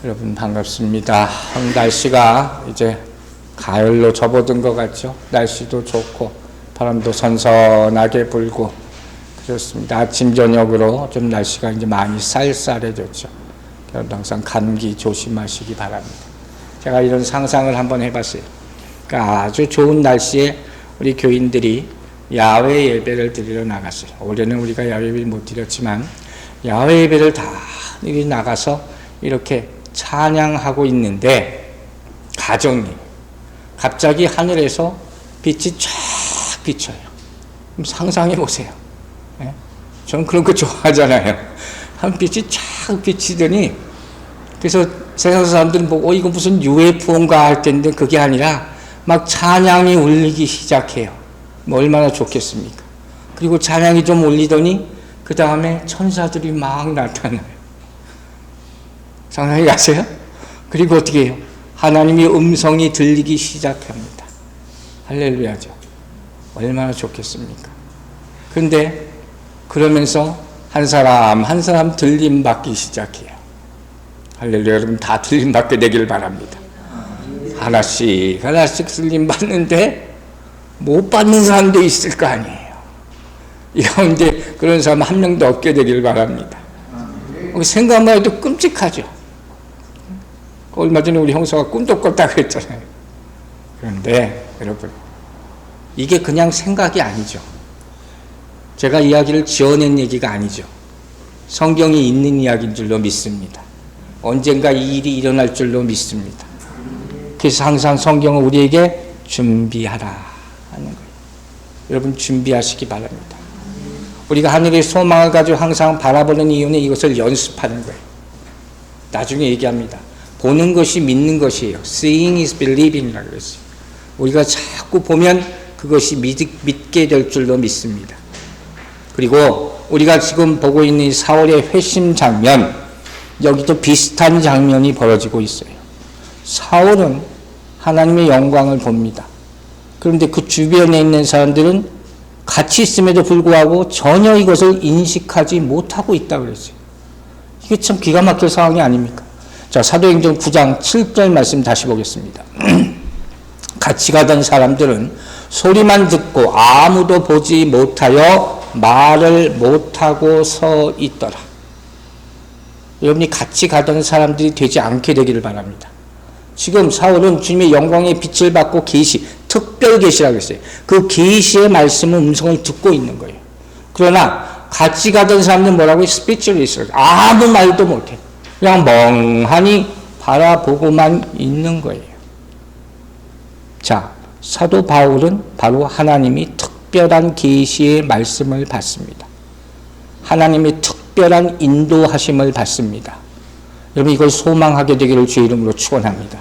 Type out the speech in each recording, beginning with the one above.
여러분 반갑습니다. 날씨가 이제 가을로 접어든 것 같죠? 날씨도 좋고 바람도 선선하게 불고 그렇습니다. 아침 저녁으로 좀 날씨가 이제 많이 쌀쌀해졌죠. 여러분 항상 감기 조심하시기 바랍니다. 제가 이런 상상을 한번 해봤어요. 그러니까 아주 좋은 날씨에 우리 교인들이 야외 예배를 드리러 나갔어요. 올해는 우리가 야외 예배를 못 드렸지만 야외 예배를 다 나가서 이렇게 찬양하고 있는데 가정이 갑자기 하늘에서 빛이 쫙 비쳐요. 그럼 상상해 보세요. 예? 저는 그런 거 좋아하잖아요. 한 빛이 쫙 비치더니 그래서 세상 사람들은 보고 이거 무슨 UFO인가 할 텐데 그게 아니라 막 찬양이 울리기 시작해요. 뭐 얼마나 좋겠습니까? 그리고 찬양이 좀 울리더니 그 다음에 천사들이 막 나타나요. 상상이 가세요? 그리고 어떻게 해요? 하나님의 음성이 들리기 시작합니다. 할렐루야죠. 얼마나 좋겠습니까? 그런데 그러면서 한 사람 한 사람 들림 받기 시작해요. 할렐루야. 여러분 다 들림 받게 되길 바랍니다. 하나씩 들림 받는데 못 받는 사람도 있을 거 아니에요. 이 가운데 그런 사람 한 명도 없게 되길 바랍니다. 생각만 해도 끔찍하죠. 얼마 전에 우리 형사가 꿈도 꿨다고 했잖아요. 그런데 여러분 이게 그냥 생각이 아니죠. 제가 이야기를 지어낸 얘기가 아니죠. 성경이 있는 이야기인 줄로 믿습니다. 언젠가 이 일이 일어날 줄로 믿습니다. 그래서 항상 성경은 우리에게 준비하라 하는 거예요. 여러분 준비하시기 바랍니다. 우리가 하늘의 소망을 가지고 항상 바라보는 이유는 이것을 연습하는 거예요. 나중에 얘기합니다. 보는 것이 믿는 것이에요. Seeing is believing이라고 그랬어요. 우리가 자꾸 보면 그것이 믿게 될 줄로 믿습니다. 그리고 우리가 지금 보고 있는 사울의 회심 장면, 여기도 비슷한 장면이 벌어지고 있어요. 사울은 하나님의 영광을 봅니다. 그런데 그 주변에 있는 사람들은 같이 있음에도 불구하고 전혀 이것을 인식하지 못하고 있다고 그랬어요. 이게 참 기가 막힐 상황이 아닙니까? 자, 사도행전 9장 7절 말씀 다시 보겠습니다. 같이 가던 사람들은 소리만 듣고 아무도 보지 못하여 말을 못하고 서 있더라. 여러분이 같이 가던 사람들이 되지 않게 되기를 바랍니다. 지금 사울은 주님의 영광의 빛을 받고 계시, 특별 계시라고 했어요. 그 계시의 말씀은 음성을 듣고 있는 거예요. 그러나 같이 가던 사람들은 뭐라고? 스피치리스. 아무 말도 못해. 그냥 멍하니 바라보고만 있는 거예요. 자, 사도 바울은 바로 하나님이 특별한 계시의 말씀을 받습니다. 하나님의 특별한 인도하심을 받습니다. 여러분 이걸 소망하게 되기를 주의 이름으로 축원합니다.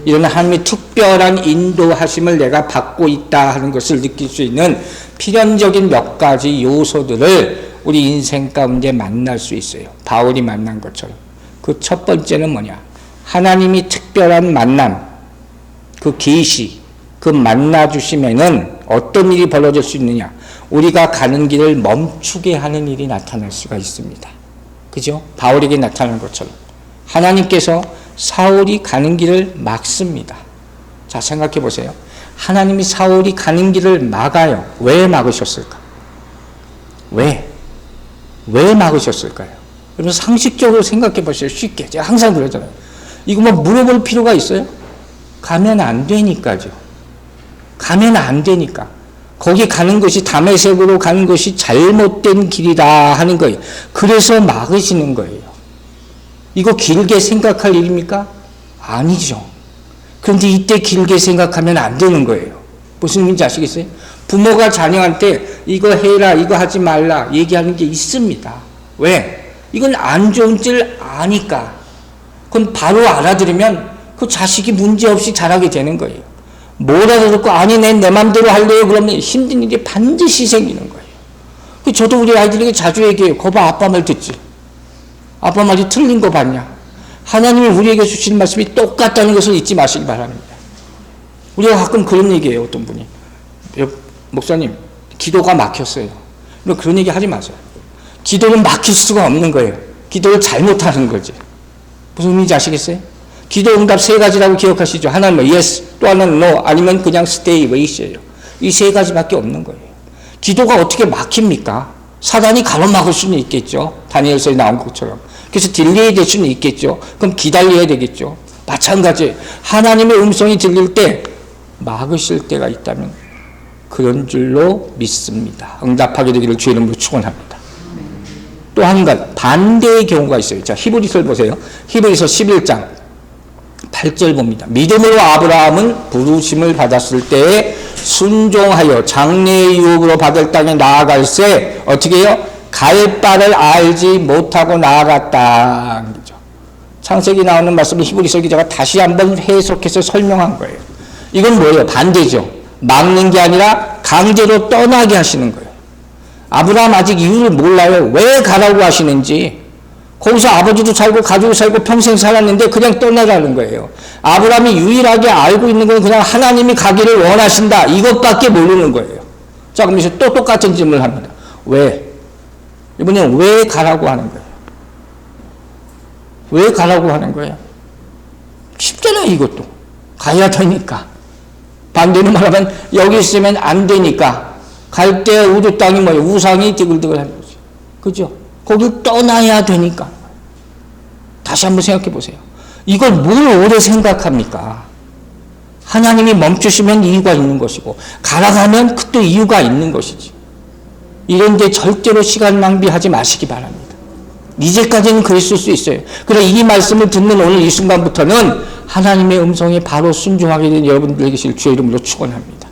이런 하나님의 특별한 인도하심을 내가 받고 있다 하는 것을 느낄 수 있는 필연적인 몇 가지 요소들을 우리 인생 가운데 만날 수 있어요. 바울이 만난 것처럼. 그 첫 번째는 뭐냐? 하나님이 특별한 만남, 그 계시, 그 만나주심에는 어떤 일이 벌어질 수 있느냐? 우리가 가는 길을 멈추게 하는 일이 나타날 수가 있습니다. 그죠? 바울에게 나타난 것처럼. 하나님께서 사울이 가는 길을 막습니다. 자, 생각해 보세요. 하나님이 사울이 가는 길을 막아요. 왜 막으셨을까? 왜 막으셨을까요? 여러분 상식적으로 생각해 보세요. 쉽게. 제가 항상 그러잖아요. 이거 뭐 물어볼 필요가 있어요? 가면 안 되니까죠. 가면 안 되니까. 거기 가는 것이 다메섹으로 가는 것이 잘못된 길이다 하는 거예요. 그래서 막으시는 거예요. 이거 길게 생각할 일입니까? 아니죠. 그런데 이때 길게 생각하면 안 되는 거예요. 무슨 의미인지 아시겠어요? 부모가 자녀한테 이거 해라, 이거 하지 말라 얘기하는 게 있습니다. 왜? 이건 안 좋은 줄 아니까. 그건 바로 알아들으면 그 자식이 문제없이 자라게 되는 거예요. 뭐라도 듣고 아니 내 맘대로 할래요 그러면 힘든 일이 반드시 생기는 거예요. 저도 우리 아이들에게 자주 얘기해요. 거봐 아빠 말 듣지. 아빠 말이 틀린 거 봤냐. 하나님이 우리에게 주신 말씀이 똑같다는 것을 잊지 마시기 바랍니다. 우리가 가끔 그런 얘기해요. 어떤 분이 목사님 기도가 막혔어요. 그런 얘기 하지 마세요. 기도는 막힐 수가 없는 거예요. 기도를 잘못하는 거지. 무슨 의미인지 아시겠어요? 기도 응답 세 가지라고 기억하시죠? 하나는 yes, 또 하나는 no, 아니면 그냥 stay, wait이에요. 이 세 가지밖에 없는 거예요. 기도가 어떻게 막힙니까? 사단이 가로막을 수는 있겠죠. 다니엘서에 나온 것처럼. 그래서 딜레이 될 수는 있겠죠. 그럼 기다려야 되겠죠. 마찬가지예요. 하나님의 음성이 들릴 때 막으실 때가 있다면 그런 줄로 믿습니다. 응답하게 되기를 주의 이름으로 축원합니다. 또 한 가지 반대의 경우가 있어요. 자, 히브리서를 보세요. 히브리서 11장 8절 봅니다. 믿음으로 아브라함은 부르심을 받았을 때에 순종하여 장래의 유업으로 받을 땅에 나아갈새 어떻게 해요? 갈 바를 알지 못하고 나아갔다. 창세기 나오는 말씀을 히브리서 기자가 다시 한번 해석해서 설명한 거예요. 이건 뭐예요? 반대죠. 막는 게 아니라 강제로 떠나게 하시는 거예요. 아브라함 아직 이유를 몰라요. 왜 가라고 하시는지. 거기서 아버지도 살고 가족도 살고 평생 살았는데 그냥 떠나라는 거예요. 아브라함이 유일하게 알고 있는 건 그냥 하나님이 가기를 원하신다. 이것밖에 모르는 거예요. 자, 그럼 이제 또 똑같은 질문을 합니다. 왜? 이번엔 왜 가라고 하는 거예요? 왜 가라고 하는 거예요? 쉽잖아요, 이것도. 가야 되니까. 반대로 말하면 여기 있으면 안 되니까. 갈 때 우주 땅이 뭐예요? 우상이 디글디글한 거죠. 그죠? 거길 떠나야 되니까. 다시 한번 생각해 보세요. 이걸 뭘 오래 생각합니까? 하나님이 멈추시면 이유가 있는 것이고 가라고 하면 그때 이유가 있는 것이지. 이런데 절대로 시간 낭비하지 마시기 바랍니다. 이제까지는 그랬을 수 있어요. 그래 이 말씀을 듣는 오늘 이 순간부터는 하나님의 음성에 바로 순종하게 된 여러분들 계실 주의 이름으로 축원합니다.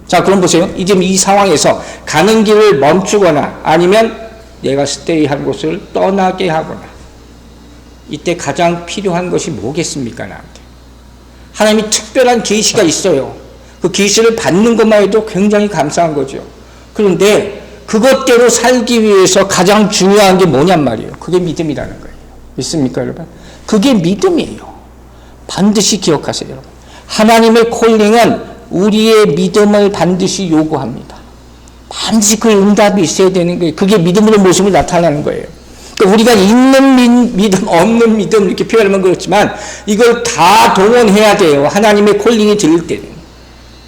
자, 그럼 보세요. 이제 이 상황에서 가는 길을 멈추거나 아니면 내가 스테이한 곳을 떠나게 하거나 이때 가장 필요한 것이 뭐겠습니까? 나한테 하나님이 특별한 계시가 있어요. 그 계시를 받는 것만 해도 굉장히 감사한 거죠. 그런데 그것대로 살기 위해서 가장 중요한 게 뭐냔 말이에요. 그게 믿음이라는 거예요. 믿습니까, 여러분? 그게 믿음이에요. 반드시 기억하세요, 여러분. 하나님의 콜링은 우리의 믿음을 반드시 요구합니다. 반드시 그 응답이 있어야 되는 거예요. 그게 믿음으로 모습이 나타나는 거예요. 그러니까 우리가 있는 믿음, 없는 믿음 이렇게 표현하면 그렇지만 이걸 다 동원해야 돼요. 하나님의 콜링이 들릴 때는.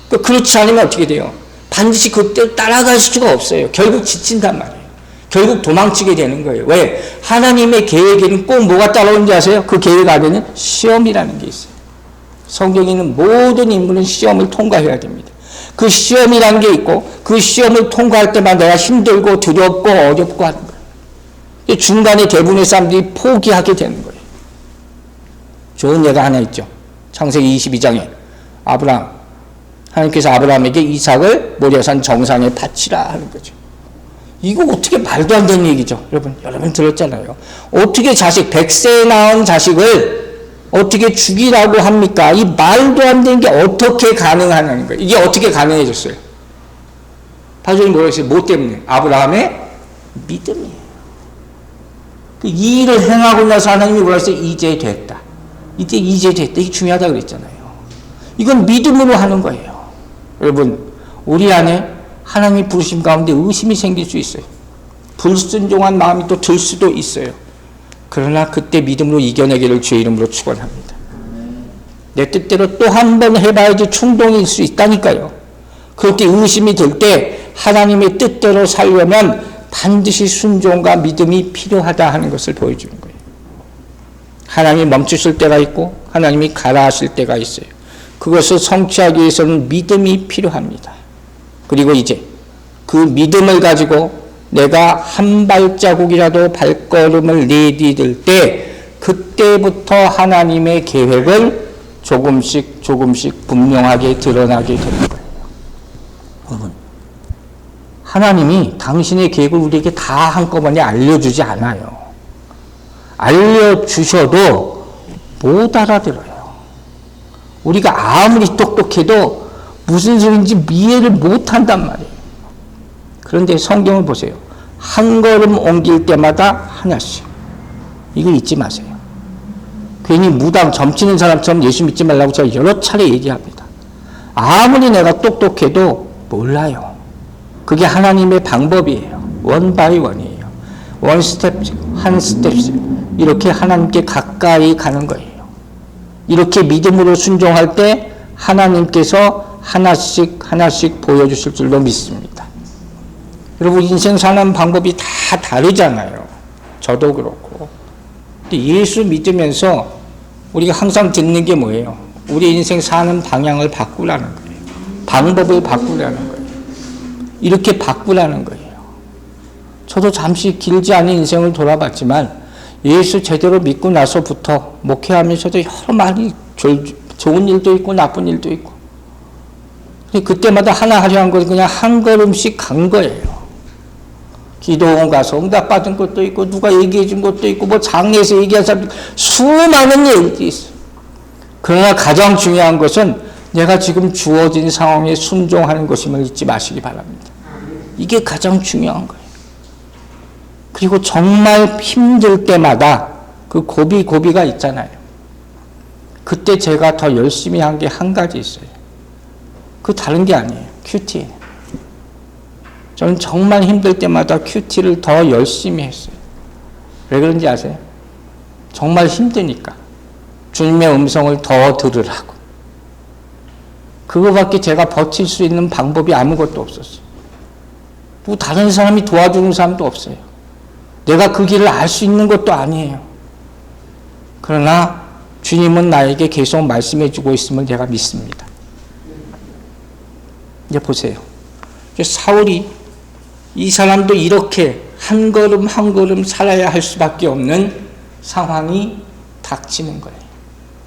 그렇지 않으면 어떻게 돼요? 반드시 그때 따라갈 수가 없어요. 결국 지친단 말이에요. 결국 도망치게 되는 거예요. 왜? 하나님의 계획에는 꼭 뭐가 따라오는지 아세요? 그 계획 안에는 시험이라는 게 있어요. 성경에 있는 모든 인물은 시험을 통과해야 됩니다. 그 시험이라는 게 있고 그 시험을 통과할 때만 내가 힘들고 두렵고 어렵고 하는 거예요. 중간에 대부분의 사람들이 포기하게 되는 거예요. 좋은 예가 하나 있죠. 창세기 22장에 하나님께서 아브라함에게 이삭을 모리아산 정상에 바치라 하는 거죠. 이거 어떻게 말도 안 되는 얘기죠. 여러분 들었잖아요. 어떻게 100세에 낳은 자식을 어떻게 죽이라고 합니까? 이 말도 안 되는 게 어떻게 가능하냐는 거예요. 이게 어떻게 가능해졌어요? 바울이 뭐라고 했어요? 뭐 때문에? 아브라함의 믿음이에요. 이 일을 행하고 나서 하나님이 뭐라고 했어요? 이제 됐다. 이제 됐다. 이게 중요하다고 그랬잖아요. 이건 믿음으로 하는 거예요. 여러분, 우리 안에 하나님의 부르심 가운데 의심이 생길 수 있어요. 불순종한 마음이 또 들 수도 있어요. 그러나 그때 믿음으로 이겨내기를 주의 이름으로 축원합니다. 내 뜻대로 또 한 번 해봐야지 충동일 수 있다니까요. 그럴 때 의심이 들 때 하나님의 뜻대로 살려면 반드시 순종과 믿음이 필요하다 하는 것을 보여주는 거예요. 하나님이 멈추실 때가 있고 하나님이 가라 하실 때가 있어요. 그것을 성취하기 위해서는 믿음이 필요합니다. 그리고 이제 그 믿음을 가지고 내가 한 발자국이라도 발걸음을 내디딜 때 그때부터 하나님의 계획을 조금씩 분명하게 드러나게 되는 거예요. 여러분, 하나님이 당신의 계획을 우리에게 다 한꺼번에 알려주지 않아요. 알려주셔도 못 알아들어요. 우리가 아무리 똑똑해도 무슨 소리인지 이해를 못한단 말이에요. 그런데 성경을 보세요. 한 걸음 옮길 때마다 하나씩. 이거 잊지 마세요. 괜히 무당 점치는 사람처럼 예수 믿지 말라고 제가 여러 차례 얘기합니다. 아무리 내가 똑똑해도 몰라요. 그게 하나님의 방법이에요. 원 바이 원이에요. 원 스텝씩, 한 스텝씩. 이렇게 하나님께 가까이 가는 거예요. 이렇게 믿음으로 순종할 때 하나님께서 하나씩 하나씩 보여주실 줄로 믿습니다. 여러분, 인생 사는 방법이 다 다르잖아요. 저도 그렇고. 근데 예수 믿으면서 우리가 항상 듣는 게 뭐예요? 우리 인생 사는 방향을 바꾸라는 거예요. 방법을 바꾸라는 거예요. 이렇게 바꾸라는 거예요. 저도 잠시 길지 않은 인생을 돌아봤지만 예수 제대로 믿고 나서부터 목회하면서도 여러 많이 좋은 일도 있고 나쁜 일도 있고, 그때마다 하나 하려 한 건 그냥 한 걸음씩 간 거예요. 기도원 가서 응답받은 것도 있고, 누가 얘기해 준 것도 있고, 뭐 장례에서 얘기한 사람, 수많은 얘기들이 있어요. 그러나 가장 중요한 것은 내가 지금 주어진 상황에 순종하는 것임을 잊지 마시기 바랍니다. 이게 가장 중요한 거예요. 그리고 정말 힘들 때마다 그 고비가 있잖아요. 그때 제가 더 열심히 한 게 한 가지 있어요. 그 다른 게 아니에요. 큐티. 저는 정말 힘들 때마다 큐티를 더 열심히 했어요. 왜 그런지 아세요? 정말 힘드니까. 주님의 음성을 더 들으라고. 그거밖에 제가 버틸 수 있는 방법이 아무것도 없었어요. 뭐 다른 사람이 도와주는 사람도 없어요. 내가 그 길을 알 수 있는 것도 아니에요. 그러나 주님은 나에게 계속 말씀해 주고 있음을 제가 믿습니다. 이제 보세요. 사울이, 이 사람도 이렇게 한 걸음 한 걸음 살아야 할 수밖에 없는 상황이 닥치는 거예요.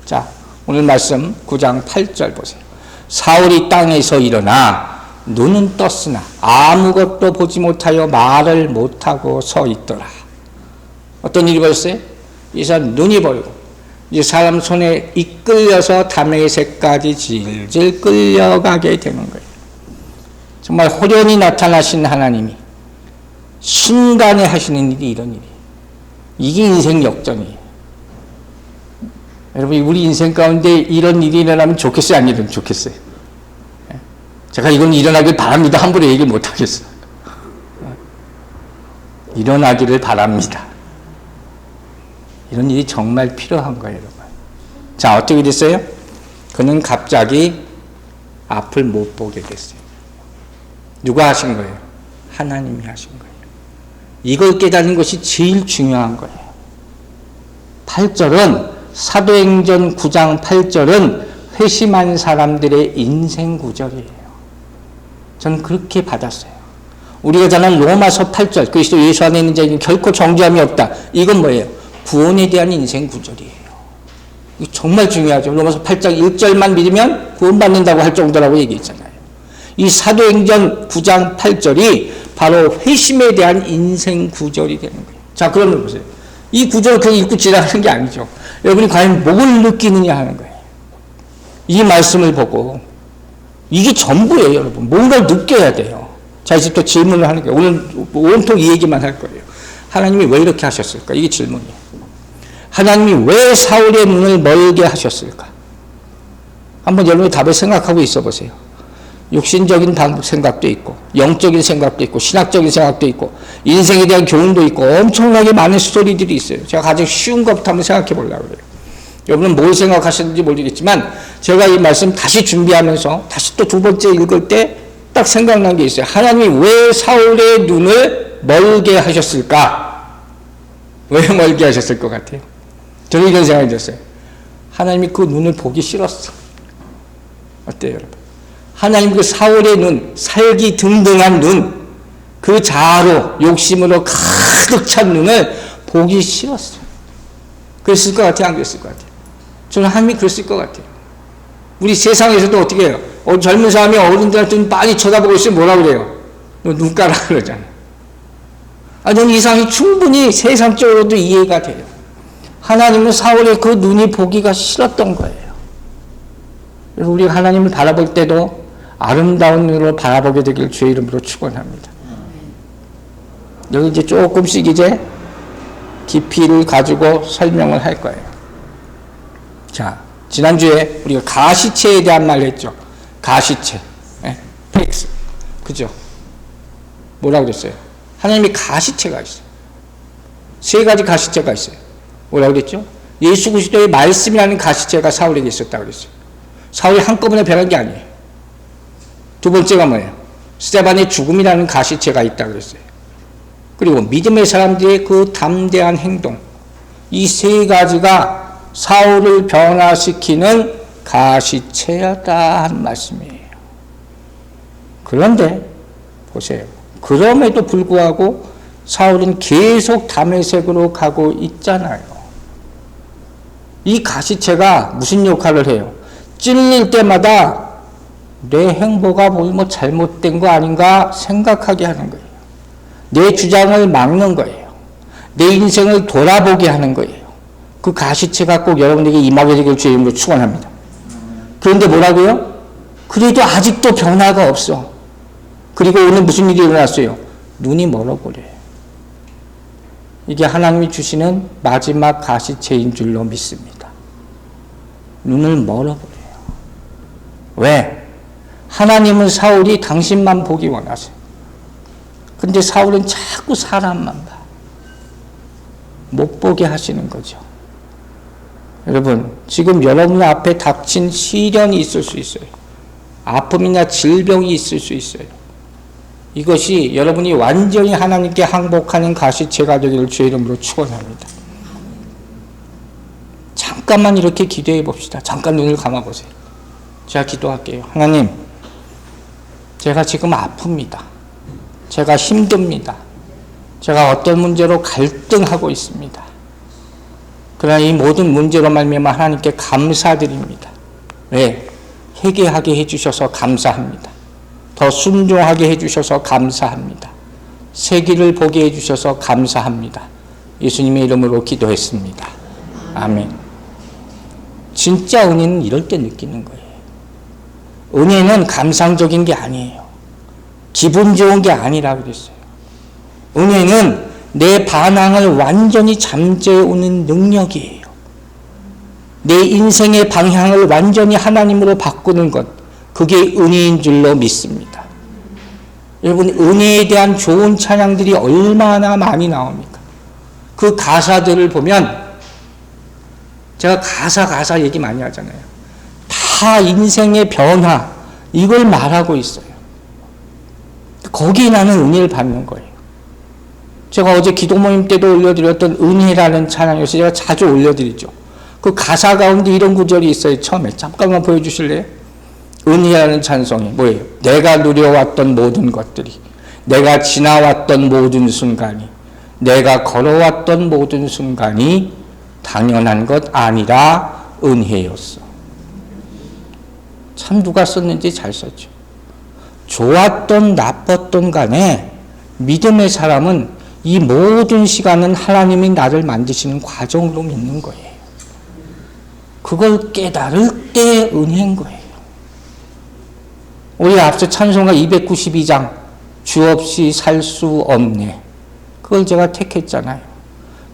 자, 오늘 말씀 9장 8절 보세요. 사울이 땅에서 일어나 눈은 떴으나 아무것도 보지 못하여 말을 못하고 서 있더라. 어떤 일이 벌었어요? 이 사람 눈이 보이고, 이 사람 손에 이끌려서 다메섹까지 질질 끌려가게 되는 거예요. 정말 호련히 나타나신 하나님이 순간에 하시는 일이 이런 일이에요. 이게 인생 역전이에요. 여러분, 우리 인생 가운데 이런 일이 일어나면 좋겠어요? 안 일어나면 좋겠어요? 제가 이건 일어나길 바랍니다. 함부로 얘기 못 하겠어요. 일어나기를 바랍니다. 이런 일이 정말 필요한 거예요, 여러분. 자, 어떻게 됐어요? 그는 갑자기 앞을 못 보게 됐어요. 누가 하신 거예요? 하나님이 하신 거예요. 이걸 깨닫는 것이 제일 중요한 거예요. 8절은, 사도행전 9장 8절은 회심한 사람들의 인생 구절이에요. 저는 그렇게 받았어요. 우리가 잘 아는 로마서 8절, 그리스도 예수 안에 있는 자에게는 결코 정죄함이 없다. 이건 뭐예요? 구원에 대한 인생 구절이에요. 이거 정말 중요하죠. 로마서 8장 1절만 믿으면 구원받는다고 할 정도라고 얘기했잖아요. 이 사도행전 9장 8절이 바로 회심에 대한 인생 구절이 되는 거예요. 자, 그러면 보세요. 이 구절을 그냥 읽고 지나가는 게 아니죠. 여러분이 과연 뭘 느끼느냐 하는 거예요. 이 말씀을 보고 이게 전부예요, 여러분. 뭔가를 느껴야 돼요. 자, 이제 또 질문을 하는 거예요. 오늘 온통 이 얘기만 할 거예요. 하나님이 왜 이렇게 하셨을까? 이게 질문이에요. 하나님이 왜 사울의 눈을 멀게 하셨을까? 한번 여러분이 답을 생각하고 있어 보세요. 육신적인 생각도 있고, 영적인 생각도 있고, 신학적인 생각도 있고, 인생에 대한 교훈도 있고, 엄청나게 많은 스토리들이 있어요. 제가 가장 쉬운 것부터 한번 생각해 보려고 그래요. 여러분은 뭘 생각하셨는지 모르겠지만, 제가 이 말씀 다시 준비하면서 다시 또 두 번째 읽을 때 딱 생각난 게 있어요. 하나님이 왜 사울의 눈을 멀게 하셨을까? 왜 멀게 하셨을 것 같아요? 저는 이런 생각이 들었어요. 하나님이 그 눈을 보기 싫었어. 어때요, 여러분? 하나님 그 사울의 눈, 살기 등등한 눈, 그 자아로, 욕심으로 가득 찬 눈을 보기 싫었어요. 그랬을 것 같아요? 안 그랬을 것 같아요? 저는 하나님이 그랬을 것 같아요. 우리 세상에서도 어떻게 해요? 젊은 사람이 어른들한테 많이 쳐다보고 있으면 뭐라 그래요? 너 눈 까라 그러잖아. 저는 이 상황이 충분히 세상적으로도 이해가 돼요. 하나님은 사울의 그 눈이 보기가 싫었던 거예요. 그래서 우리가 하나님을 바라볼 때도 아름다운 눈으로 바라보게 되길 주의 이름으로 축원합니다. 여기 이제 조금씩 이제 깊이를 가지고 설명을 할 거예요. 자, 지난주에 우리가 가시체에 대한 말을 했죠. 가시체, 팩스, 그죠? 뭐라고 그랬어요? 하나님이 가시체가 있어요. 세 가지 가시체가 있어요. 뭐라고 그랬죠? 예수 그리스도의 말씀이라는 가시체가 사울에게 있었다고 그랬어요. 사울이 한꺼번에 변한 게 아니에요. 두 번째가 뭐예요? 스데반의 죽음이라는 가시체가 있다고 그랬어요. 그리고 믿음의 사람들의 그 담대한 행동, 이 세 가지가 사울을 변화시키는 가시체였다 하는 말씀이에요. 그런데 보세요. 그럼에도 불구하고 사울은 계속 다메섹으로 가고 있잖아요. 이 가시체가 무슨 역할을 해요? 찔릴 때마다 내 행보가 뭐 잘못된 거 아닌가 생각하게 하는 거예요. 내 주장을 막는 거예요. 내 인생을 돌아보게 하는 거예요. 그 가시체가 꼭 여러분에게 임하게 되길 주의 이름으로 축원합니다. 그런데 뭐라고요? 그래도 아직도 변화가 없어. 그리고 오늘 무슨 일이 일어났어요? 눈이 멀어버려요. 이게 하나님이 주시는 마지막 가시체인 줄로 믿습니다. 눈을 멀어버려요. 왜? 하나님은 사울이 당신만 보기 원하세요. 근데 사울은 자꾸 사람만 봐. 못 보게 하시는 거죠. 여러분, 지금 여러분 앞에 닥친 시련이 있을 수 있어요. 아픔이나 질병이 있을 수 있어요. 이것이 여러분이 완전히 하나님께 항복하는 가시체가 되기를 주의 이름으로 축원합니다. 잠깐만 이렇게 기도해 봅시다. 잠깐 눈을 감아 보세요. 제가 기도할게요. 하나님, 제가 지금 아픕니다. 제가 힘듭니다. 제가 어떤 문제로 갈등하고 있습니다. 그러나 이 모든 문제로 말미암아 하나님께 감사드립니다. 왜? 회개하게 해주셔서 감사합니다. 더 순종하게 해주셔서 감사합니다. 새 길을 보게 해주셔서 감사합니다. 예수님의 이름으로 기도했습니다. 아멘. 진짜 은혜는 이럴 때 느끼는 거예요. 은혜는 감상적인 게 아니에요. 기분 좋은 게 아니라 그랬어요. 은혜는 내 반항을 완전히 잠재우는 능력이에요. 내 인생의 방향을 완전히 하나님으로 바꾸는 것, 그게 은혜인 줄로 믿습니다. 여러분, 은혜에 대한 좋은 찬양들이 얼마나 많이 나옵니까? 그 가사들을 보면, 제가 가사 얘기 많이 하잖아요. 다 인생의 변화, 이걸 말하고 있어요. 거기에 나는 은혜를 받는 거예요. 제가 어제 기도 모임 때도 올려드렸던 은혜라는 찬양에서 제가 자주 올려드리죠. 그 가사 가운데 이런 구절이 있어요. 처음에 잠깐만 보여주실래요? 은혜라는 찬송이 뭐예요? 내가 누려왔던 모든 것들이, 내가 지나왔던 모든 순간이, 내가 걸어왔던 모든 순간이 당연한 것 아니라 은혜였어. 참 누가 썼는지 잘 썼죠. 좋았던 나빴던 간에 믿음의 사람은 이 모든 시간은 하나님이 나를 만드시는 과정으로 믿는 거예요. 그걸 깨달을 때 은혜인 거예요. 우리 앞서 찬송가 292장 주 없이 살 수 없네. 그걸 제가 택했잖아요.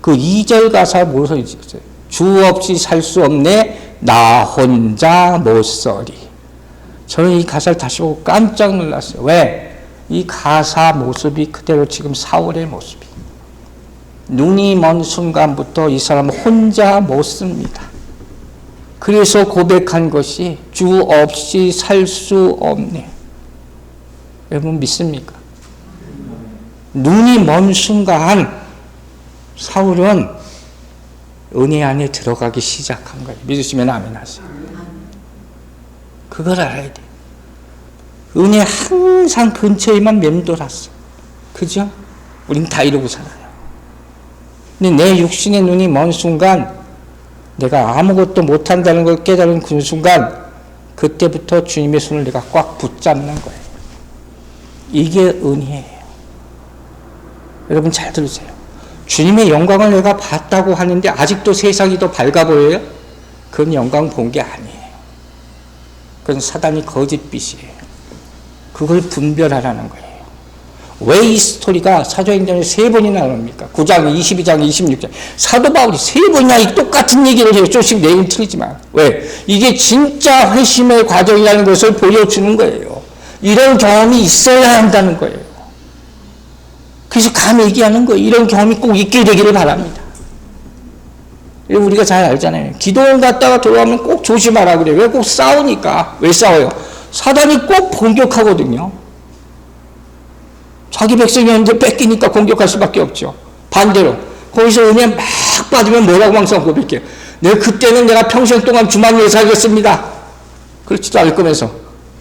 그 2절 가사 뭐서 있었어요? 주 없이 살 수 없네 나 혼자 못 서리. 저는 이 가사를 다시 보고 깜짝 놀랐어요. 왜? 이 가사 모습이 그대로 지금 사울의 모습이. 눈이 먼 순간부터 이 사람은 혼자 못 씁니다. 그래서 고백한 것이 주 없이 살 수 없네. 여러분 믿습니까? 눈이 먼 순간 사울은 은혜 안에 들어가기 시작한 거예요. 믿으시면 아멘 하세요. 그걸 알아야 돼요. 은혜 항상 근처에만 맴돌았어. 그죠? 우린 다 이러고 살아요. 근데 내 육신의 눈이 먼 순간 내가 아무것도 못한다는 걸 깨달은 그 순간 그때부터 주님의 손을 내가 꽉 붙잡는 거예요. 이게 은혜예요. 여러분 잘 들으세요. 주님의 영광을 내가 봤다고 하는데 아직도 세상이 더 밝아 보여요? 그건 영광 본 게 아니에요. 그건 사단이 거짓빛이에요. 그걸 분별하라는 거예요. 왜 이 스토리가 사도행전에 3번이나 나옵니까? 9장, 22장, 26장. 사도 바울이 3번이나 이 똑같은 얘기를 해요. 조금씩 내용 틀리지만. 왜? 이게 진짜 회심의 과정이라는 것을 보여주는 거예요. 이런 경험이 있어야 한다는 거예요. 그래서 감히 얘기하는 거예요. 이런 경험이 꼭 있게 되기를 바랍니다. 우리가 잘 알잖아요. 기도원 갔다가 돌아오면 꼭 조심하라 그래요. 왜? 꼭 싸우니까. 왜 싸워요? 사단이 꼭 공격하거든요. 자기 백성이 언제 뺏기니까 공격할 수밖에 없죠. 반대로 거기서 은혜 막 받으면 뭐라고 항상 고백해요. 그때는 내가 평생 동안 주만 위해 살겠습니다. 그렇지도 않을 거면서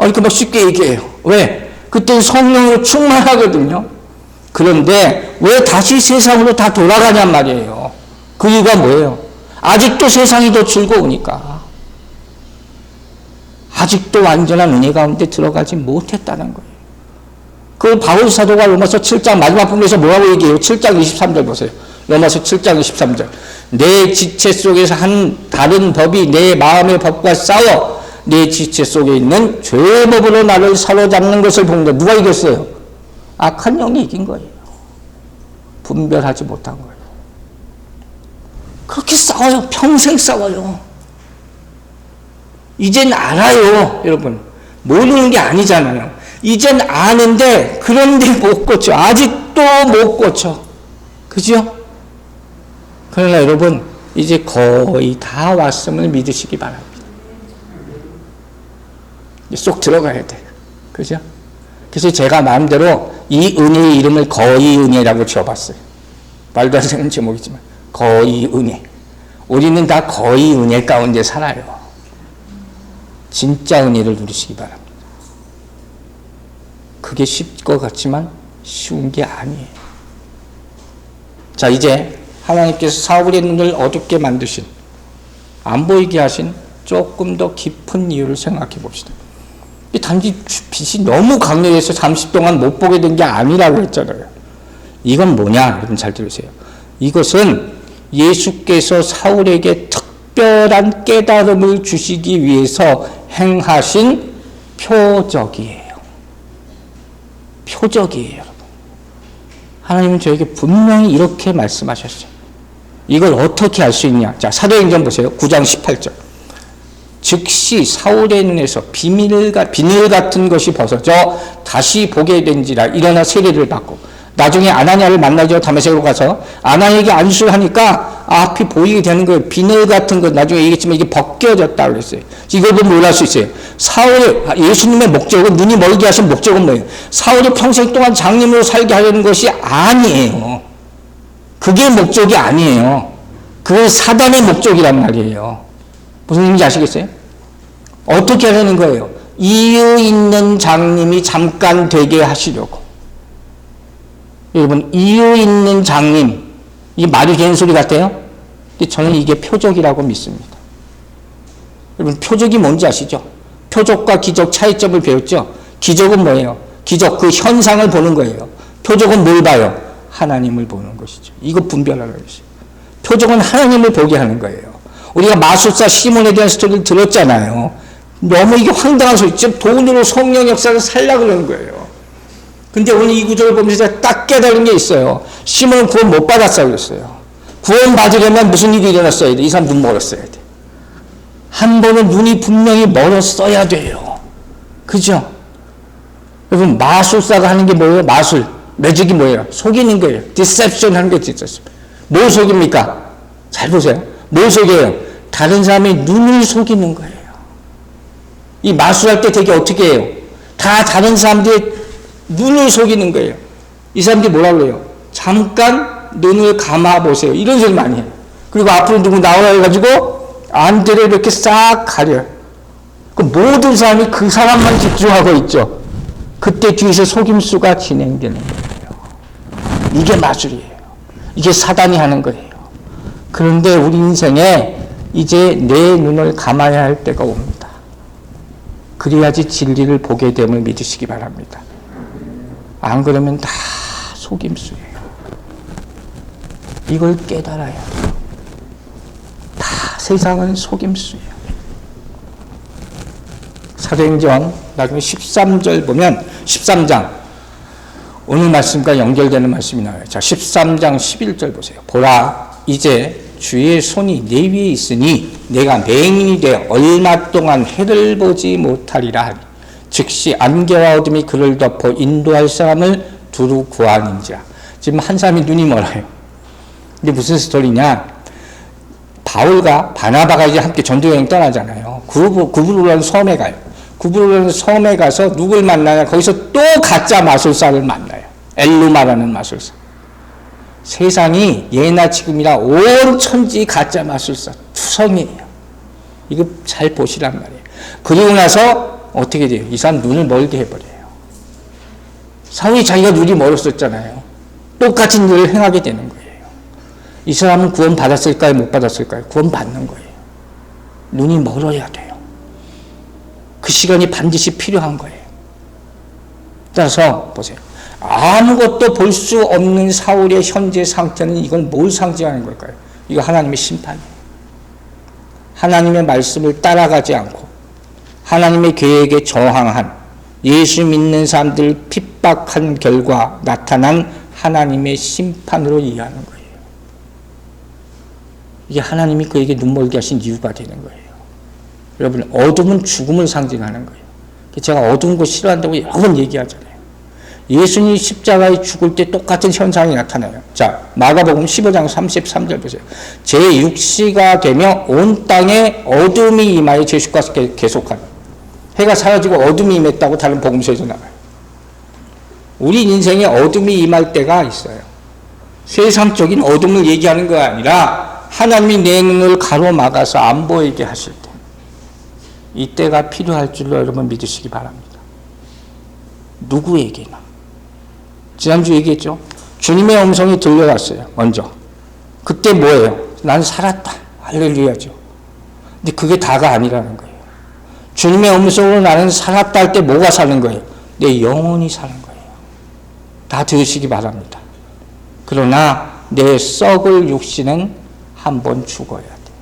이렇게 막 쉽게 얘기해요. 왜? 그때는 성령으로 충만하거든요. 그런데 왜 다시 세상으로 다 돌아가냔 말이에요. 그 이유가 뭐예요? 아직도 세상이 더 즐거우니까. 아직도 완전한 은혜 가운데 들어가지 못했다는 거예요. 그 바울 사도가 로마서 7장 마지막 부분에서 뭐라고 얘기해요? 7장 23절 보세요. 로마서 7장 23절. 내 지체 속에서 한 다른 법이 내 마음의 법과 싸워 내 지체 속에 있는 죄의 법으로 나를 사로잡는 것을 보는데 누가 이겼어요? 악한 영이 이긴 거예요. 분별하지 못한 거예요. 그렇게 싸워요. 평생 싸워요. 이젠 알아요, 여러분. 모르는 게 아니잖아요. 이젠 아는데 그런데 못 고쳐. 아직도 못 고쳐. 그죠? 그러나 여러분 이제 거의 다 왔음을 믿으시기 바랍니다. 쏙 들어가야 돼. 그죠? 그래서 제가 마음대로 이 은혜의 이름을 거의 은혜라고 지어봤어요. 말도 안 되는 제목이지만 거의 은혜. 우리는 다 거의 은혜 가운데 살아요. 진짜 은혜를 누리시기 바랍니다. 그게 쉽을 것 같지만 쉬운 게 아니에요. 자, 이제 하나님께서 사울의 눈을 어둡게 만드신, 안 보이게 하신 조금 더 깊은 이유를 생각해 봅시다. 단지 빛이 너무 강렬해서 잠시 동안 못 보게 된 게 아니라고 했잖아요. 이건 뭐냐? 여러분 잘 들으세요. 이것은 예수께서 사울에게 특별한 깨달음을 주시기 위해서 행하신 표적이에요. 표적이에요, 여러분. 하나님은 저에게 분명히 이렇게 말씀하셨어요. 이걸 어떻게 알 수 있냐? 자, 사도행전 보세요. 9장 18절. 즉시 사울의 눈에서 비늘 같은 것이 벗어져 다시 보게 된지라 일어나 세례를 받고, 나중에 아나니아를 만나죠. 다메섹으로 가서 아나니아에게 안수를 하니까 앞이 보이게 되는 거예요. 비늘 같은 것, 나중에 얘기했지만 이게 벗겨졌다 그랬어요. 이걸 보면 뭘 알 수 있어요? 예수님의 목적은, 눈이 멀게 하신 목적은 뭐예요? 사울이 평생 동안 장님으로 살게 하려는 것이 아니에요. 그게 목적이 아니에요. 그건 사단의 목적이란 말이에요. 무슨 의미인지 아시겠어요? 어떻게 하려는 거예요? 이유 있는 장님이 잠깐 되게 하시려고. 여러분, 이유 있는 장님, 이 말이 되는 소리 같아요? 근데 저는 이게 표적이라고 믿습니다. 여러분, 표적이 뭔지 아시죠? 표적과 기적 차이점을 배웠죠? 기적은 뭐예요? 기적, 그 현상을 보는 거예요. 표적은 뭘 봐요? 하나님을 보는 것이죠. 이거 분별하라는 것이죠. 표적은 하나님을 보게 하는 거예요. 우리가 마술사 시몬에 대한 스토리를 들었잖아요. 너무 이게 황당한 소리, 즉 돈으로 성령 역사를 살려고 그러는 거예요. 근데 오늘 이 구절을 보면서 제가 딱 깨달은 게 있어요. 시몬은 구원 못 받았다고 그랬어요. 구원 받으려면 무슨 일이 일어났어야 돼? 이 사람 눈 멀었어야 돼. 한 번은 눈이 분명히 멀었어야 돼요. 그죠? 여러분, 마술사가 하는 게 뭐예요? 마술. 매직이 뭐예요? 속이는 거예요. 디셉션 하는 게 있었어요. 뭘 속입니까? 잘 보세요. 뭘 속여요? 다른 사람의 눈을 속이는 거예요. 이 마술할 때 되게 어떻게 해요? 다 다른 사람들의 눈을 속이는 거예요. 이 사람들이 뭐라고 그래요? 잠깐 눈을 감아보세요. 이런 소리 많이 해요. 그리고 앞으로 누구 나오라 해가지고 안대를 이렇게 싹 가려요. 그 모든 사람이 그 사람만 집중하고 있죠. 그때 뒤에서 속임수가 진행되는 거예요. 이게 마술이에요. 이게 사단이 하는 거예요. 그런데 우리 인생에 이제 내 눈을 감아야 할 때가 옵니다. 그래야지 진리를 보게 됨을 믿으시기 바랍니다. 안 그러면 다 속임수예요. 이걸 깨달아야 돼요. 다 세상은 속임수예요. 사도행전 나중에 13절 보면 13장 오늘 말씀과 연결되는 말씀이 나와요. 자, 13장 11절 보세요. 보라, 이제 주의 손이 내 위에 있으니 내가 맹인이 되어 얼마 동안 해를 보지 못하리라 하니 즉시 안개와 어둠이 그를 덮어 인도할 사람을 두루 구하는지라. 지금 한 사람이 눈이 멀어요. 근데 무슨 스토리냐? 바울과 바나바가 이제 함께 전도여행 떠나잖아요. 구브로라는 섬에 가요. 구브로라는 섬에 가서 누굴 만나냐? 거기서 또 가짜 마술사를 만나요. 엘루마라는 마술사. 세상이 예나 지금이나 온 천지 가짜 마술사 투성이에요. 이거 잘 보시란 말이에요. 그리고 나서 어떻게 돼요? 이 사람 눈을 멀게 해버려요. 사울이 자기가 눈이 멀었었잖아요. 똑같은 일을 행하게 되는 거예요. 이 사람은 구원 받았을까요? 못 받았을까요? 구원 받는 거예요. 눈이 멀어야 돼요. 그 시간이 반드시 필요한 거예요. 따라서 보세요. 아무것도 볼 수 없는 사울의 현재 상태는 이건 뭘 상징하는 걸까요? 이거 하나님의 심판이에요. 하나님의 말씀을 따라가지 않고 하나님의 계획에 저항한 예수 믿는 사람들을 핍박한 결과 나타난 하나님의 심판으로 이해하는 거예요. 이게 하나님이 그에게 눈멀게 하신 이유가 되는 거예요. 여러분, 어둠은 죽음을 상징하는 거예요. 제가 어두운 거 싫어한다고 여러 번 얘기하잖아요. 예수님이 십자가에 죽을 때 똑같은 현상이 나타나요. 자, 마가복음 15장 33절 보세요. 제6시가 되며 온 땅에 어둠이 임하여 제수가 계속하는. 해가 사라지고 어둠이 임했다고 다른 복음서에서 나와요. 우리 인생에 어둠이 임할 때가 있어요. 세상적인 어둠을 얘기하는 거 아니라 하나님이 내 눈을 가로막아서 안 보이게 하실 때, 이때가 필요할 줄로 여러분 믿으시기 바랍니다. 누구에게나. 지난주 얘기했죠. 주님의 음성이 들려왔어요. 먼저. 그때 뭐예요? 난 살았다. 할렐루야죠. 근데 그게 다가 아니라는 거예요. 주님의 음성으로 나는 살았다 할 때 뭐가 사는 거예요? 내 영혼이 사는 거예요. 다 들으시기 바랍니다. 그러나 내 썩을 육신은 한번 죽어야 돼.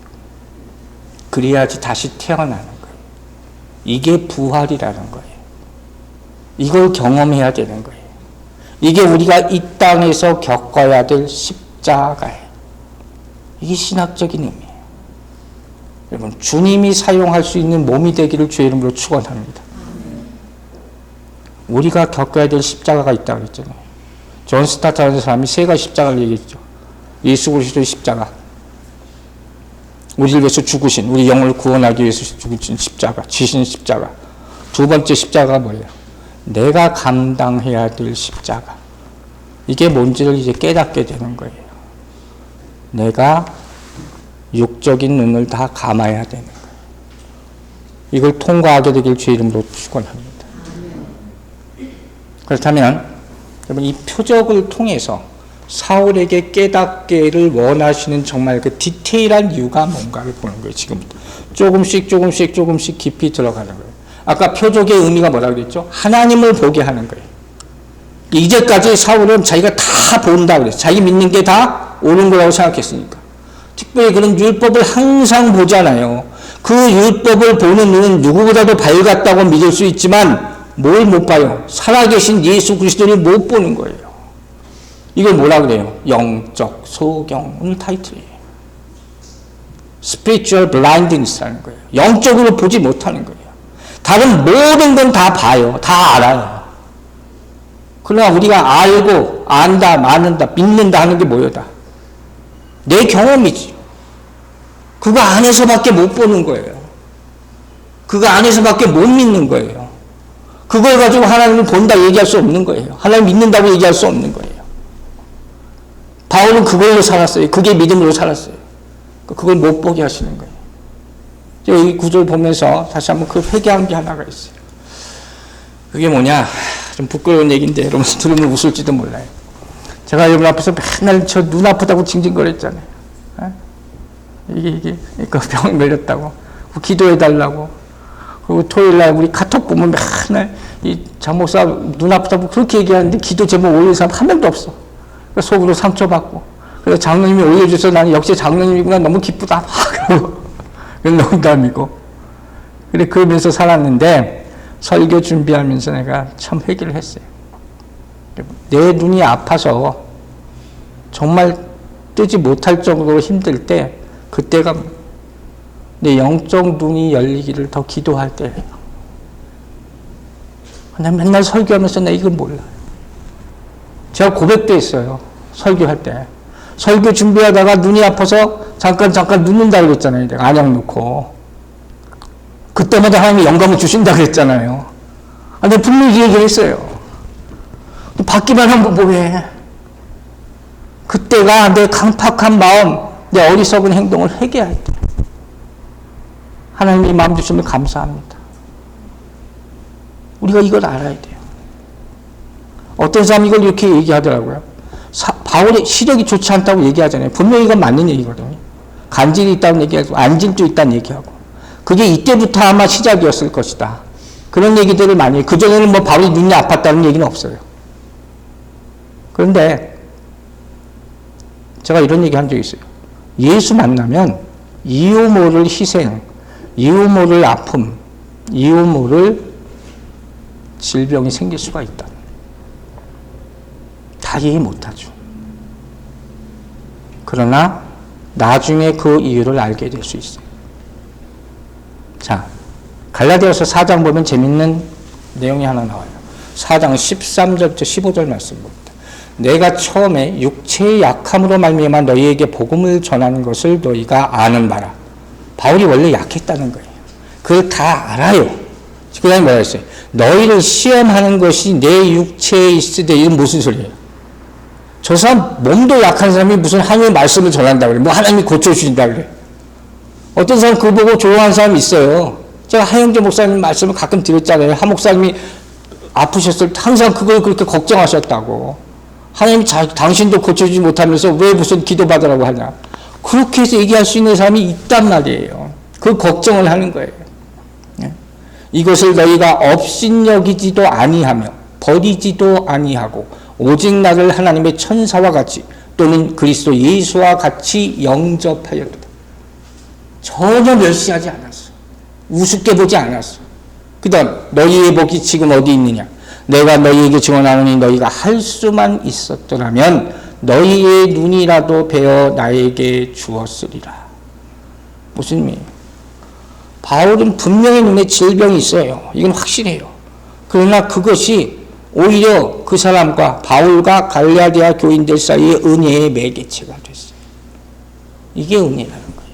그래야지 다시 태어나는 거예요. 이게 부활이라는 거예요. 이걸 경험해야 되는 거예요. 이게 우리가 이 땅에서 겪어야 될 십자가예요. 이게 신학적인 의미예요. 여러분, 주님이 사용할 수 있는 몸이 되기를 주의 이름으로 축원합니다. 우리가 겪어야 될 십자가가 있다고 했잖아요. 존 스타트라는 사람이 세 가지 십자가를 얘기했죠. 예수 그리스도의 십자가, 우리를 위해서 죽으신, 우리 영혼을 구원하기 위해서 죽으신 십자가, 지신 십자가. 두 번째 십자가가 뭐예요? 내가 감당해야 될 십자가. 이게 뭔지를 이제 깨닫게 되는 거예요. 내가 육적인 눈을 다 감아야 되는 거예요. 이걸 통과하게 되길 주의 이름으로 축원합니다. 그렇다면 여러분, 이 표적을 통해서 사울에게 깨닫기를 원하시는 정말 그 디테일한 이유가 뭔가를 보는 거예요. 지금부터 조금씩 깊이 들어가는 거예요. 아까 표적의 의미가 뭐라고 그랬죠? 하나님을 보게 하는 거예요. 이제까지 사울은 자기가 다 본다 그랬어요. 자기 믿는 게 다 옳은 거라고 생각했으니까. 특별히 그런 율법을 항상 보잖아요. 그 율법을 보는 눈은 누구보다도 밝았다고 믿을 수 있지만 뭘 못 봐요? 살아계신 예수 그리스도를 못 보는 거예요. 이걸 뭐라 그래요? 영적 소경. 오늘 타이틀이에요. Spiritual blindness라는 거예요. 영적으로 보지 못하는 거예요. 다른 모든 건 다 봐요. 다 알아요. 그러나 우리가 알고 안다, 믿는다, 믿는다 하는 게 뭐여다? 내 경험이지. 그거 안에서밖에 못 보는 거예요. 그거 안에서밖에 못 믿는 거예요. 그걸 가지고 하나님을 본다 얘기할 수 없는 거예요. 하나님 믿는다고 얘기할 수 없는 거예요. 바울은 그걸로 살았어요. 그게 믿음으로 살았어요. 그걸 못 보게 하시는 거예요. 이 구절을 보면서 다시 한번 그 회개한 게 하나가 있어요. 그게 뭐냐? 좀 부끄러운 얘기인데 여러분 들으면 웃을지도 몰라요. 제가 여러분 앞에서 맨날 저 눈 아프다고 징징거렸잖아요. 이게 병 걸렸다고. 기도해달라고. 그리고 토요일날 우리 카톡 보면 맨날 이 장목사 눈 아프다고 그렇게 얘기하는데 기도 제목 올리는 사람 한 명도 없어. 속으로 상처받고. 그래서 장로님이 올려줘서 나는 역시 장로님이구나 너무 기쁘다. 그건 농담이고. 그래, 그러면서 살았는데 설교 준비하면서 내가 참 회개를 했어요. 내 눈이 아파서 정말 뜨지 못할 정도로 힘들 때 그때가 내 영적 눈이 열리기를 더 기도할 때예요. 난 맨날 설교하면서 나 이걸 몰라요. 제가 고백도 했어요. 설교할 때. 설교 준비하다가 눈이 아파서 잠깐 눕는다고 그랬잖아요. 내가 안약 놓고. 그때마다 하나님이 영감을 주신다고 그랬잖아요. 내가 분명히 얘기를 했어요. 받기만 하면 뭐해. 그때가 내 강팍한 마음, 내 어리석은 행동을 회개할 때. 하나님이 마음 주시면 감사합니다. 우리가 이걸 알아야 돼요. 어떤 사람이 이걸 이렇게 얘기하더라고요. 바울의 시력이 좋지 않다고 얘기하잖아요. 분명히 이건 맞는 얘기거든요. 간질이 있다는 얘기하고 안질도 있다는 얘기하고. 그게 이때부터 아마 시작이었을 것이다. 그런 얘기들을 많이 해요. 그전에는 뭐 바울이 눈이 아팠다는 얘기는 없어요. 그런데 제가 이런 얘기 한 적이 있어요. 예수 만나면 이유 모를 희생, 이유 모를 아픔, 이유 모를 질병이 생길 수가 있다. 다 이해 못하죠. 그러나 나중에 그 이유를 알게 될 수 있어요. 자, 갈라디아서 4장 보면 재밌는 내용이 하나 나와요. 4장 13절부터 15절 말씀 봅니다. 내가 처음에 육체의 약함으로 말미암아 너희에게 복음을 전하는 것을 너희가 아는 바라. 바울이 원래 약했다는 거예요. 그걸 다 알아요. 그 다음에 뭐라 했어요? 너희를 시험하는 것이 내 육체에 있으되. 이건 무슨 소리예요? 저 사람 몸도 약한 사람이 무슨 하나님의 말씀을 전한다고 그래. 뭐 하나님이 고쳐주신다 그래. 어떤 사람 그거 보고 좋아하는 사람이 있어요. 제가 하영재 목사님 말씀을 가끔 드렸잖아요. 한 목사님이 아프셨을 때 항상 그걸 그렇게 걱정하셨다고. 하나님이 당신도 고쳐주지 못하면서 왜 무슨 기도받으라고 하냐. 그렇게 해서 얘기할 수 있는 사람이 있단 말이에요. 그 걱정을 하는 거예요. 이것을 너희가 업신여기지도 아니하며 버리지도 아니하고 오직 나를 하나님의 천사와 같이 또는 그리스도 예수와 같이 영접하였다. 전혀 멸시하지 않았어. 우습게 보지 않았어. 그 다음 너희의 복이 지금 어디 있느냐. 내가 너희에게 증언하노니 너희가 할 수만 있었더라면 너희의 눈이라도 베어 나에게 주었으리라. 무슨 의미예요? 바울은 분명히 눈에 질병이 있어요. 이건 확실해요. 그러나 그것이 오히려 그 사람과 바울과 갈라디아 교인들 사이의 은혜의 매개체가 됐어요. 이게 은혜라는 거예요.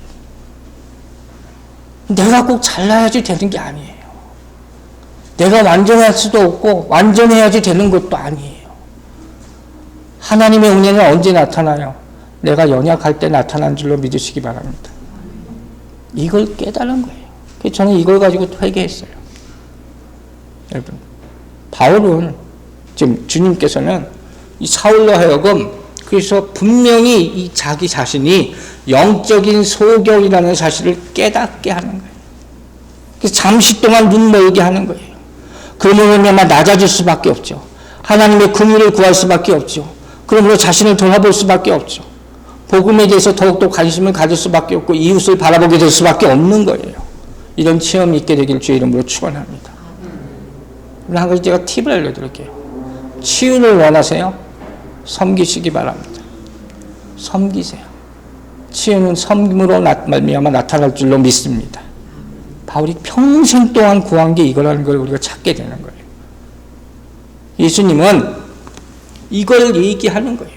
내가 꼭 잘나야지 되는 게 아니에요. 내가 완전할 수도 없고 완전해야지 되는 것도 아니에요. 하나님의 은혜는 언제 나타나요? 내가 연약할 때 나타난 줄로 믿으시기 바랍니다. 이걸 깨달은 거예요. 그래서 저는 이걸 가지고 회개했어요. 여러분, 바울은 지금 주님께서는 이 사울로 하여금 그래서 분명히 이 자기 자신이 영적인 소경이라는 사실을 깨닫게 하는 거예요. 그래서 잠시 동안 눈 멀게 하는 거예요. 그러면 아마 낮아질 수밖에 없죠. 하나님의 긍휼을 구할 수밖에 없죠. 그러므로 자신을 돌아볼 수밖에 없죠. 복음에 대해서 더욱더 관심을 가질 수밖에 없고 이웃을 바라보게 될 수밖에 없는 거예요. 이런 체험이 있게 되길 주의 이름으로 축원합니다. 한 가지 제가 팁을 알려드릴게요. 치유를 원하세요? 섬기시기 바랍니다. 섬기세요. 치유는 섬김으로 말미암아 나타날 줄로 믿습니다. 바울이 평생 동안 구한 게 이거라는 걸 우리가 찾게 되는 거예요. 예수님은 이걸 얘기하는 거예요.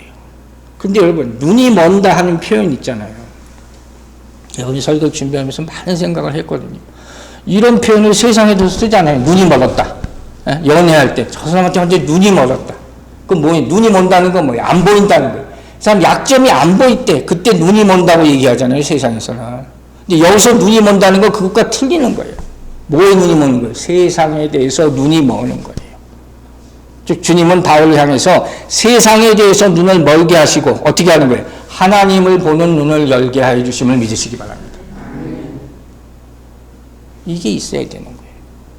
근데 여러분, 눈이 먼다 하는 표현 있잖아요. 여러분이 설교 준비하면서 많은 생각을 했거든요. 이런 표현을 세상에도 쓰잖아요. 눈이 멀었다. 연애할 때 저 사람한테 완전 눈이 멀었다. 그럼 뭐예요? 눈이 먼다는 건 뭐예요? 안 보인다는 거예요. 그 사람 약점이 안 보일 때 그때 눈이 먼다고 얘기하잖아요. 세상에서는. 근데 여기서 눈이 먼다는 건 그것과 틀리는 거예요. 뭐에 눈이 머는 거예요? 세상에 대해서 눈이 머는 거예요. 즉 주님은 바울을 향해서 세상에 대해서 눈을 멀게 하시고 어떻게 하는 거예요? 하나님을 보는 눈을 열게 해 주심을 믿으시기 바랍니다. 이게 있어야 되는 거예요.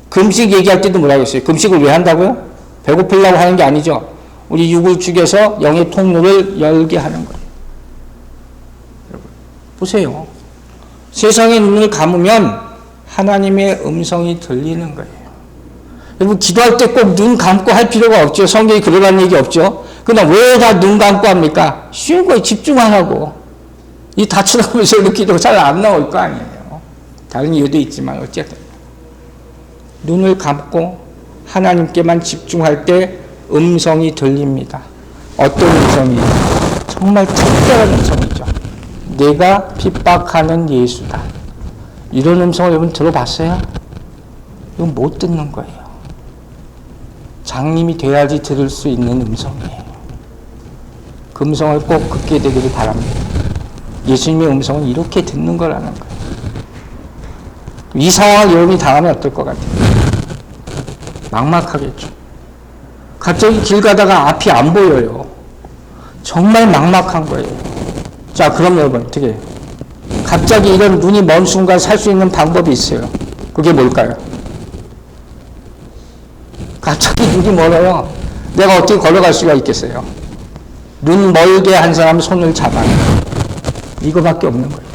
금식 얘기할 때도 뭐라고 했어요? 금식을 왜 한다고요? 배고프려고 하는 게 아니죠. 우리 육을 죽여서 영의 통로를 열게 하는 거예요. 여러분, 보세요. 세상의 눈을 감으면 하나님의 음성이 들리는 거예요. 여러분, 기도할 때 꼭 눈 감고 할 필요가 없죠. 성경이 그러라는 얘기 없죠. 그러나 왜 다 눈 감고 합니까? 쉬운 거에 집중 안 하고. 이 다 쳐다보면서 이렇게 기도가 잘 안 나올 거 아니에요. 다른 이유도 있지만 어쨌든. 눈을 감고 하나님께만 집중할 때 음성이 들립니다. 어떤 음성이에요? 정말 특별한 음성이죠. 내가 핍박하는 예수다. 이런 음성을 여러분 들어봤어요? 이건 못 듣는 거예요. 장님이 돼야지 들을 수 있는 음성이에요. 그 음성을 꼭 듣게 되기를 바랍니다. 예수님의 음성은 이렇게 듣는 거라는 거예요. 이 상황을 여러분이 당하면 어떨 것 같아요? 막막하겠죠. 갑자기 길 가다가 앞이 안 보여요. 정말 막막한 거예요. 자, 그럼 여러분 어떻게 해요? 갑자기 이런 눈이 먼 순간 살 수 있는 방법이 있어요. 그게 뭘까요? 갑자기 눈이 멀어요. 내가 어떻게 걸어갈 수가 있겠어요? 눈 멀게 한 사람 손을 잡아요. 이거밖에 없는 거예요.